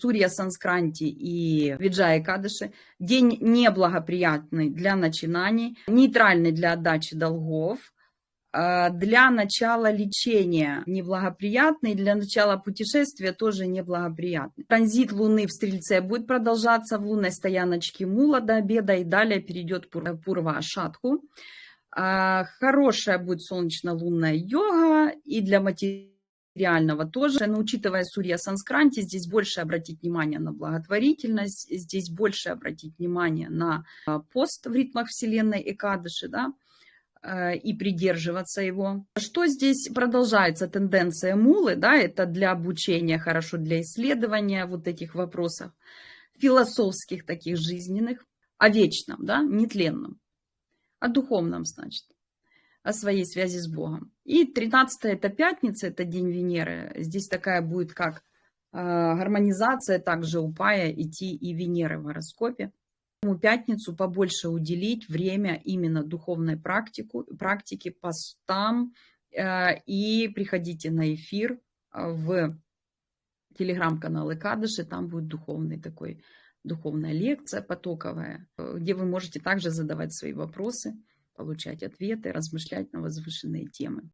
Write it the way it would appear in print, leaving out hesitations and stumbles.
Сурья Санскранти и Виджая Экадаши. День неблагоприятный для начинаний, нейтральный для отдачи долгов, для начала лечения неблагоприятный, для начала путешествия тоже неблагоприятный. Транзит Луны в Стрельце будет продолжаться в лунной стояночке Мула до обеда и далее перейдет Пурва Ашатху. Хорошая будет солнечно-лунная йога и для материального тоже. Но учитывая Сурья Санскранти, здесь больше обратить внимание на благотворительность, здесь больше обратить внимание на пост в ритмах Вселенной Экадаши, да, и придерживаться его. Что здесь продолжается тенденция Мулы, да, это для обучения, хорошо для исследования вот этих вопросов, философских таких жизненных, о вечном, да, нетленном, о духовном, значит, о своей связи с Богом. И 13 это пятница, это день Венеры. Здесь такая будет как гармонизация также у Пая идти и Венеры в гороскопе. Пятницу побольше уделить время именно духовной практике, постам, и приходите на эфир в телеграм-канал Экадаши, там будет духовная лекция потоковая, где вы можете также задавать свои вопросы, получать ответы, размышлять на возвышенные темы.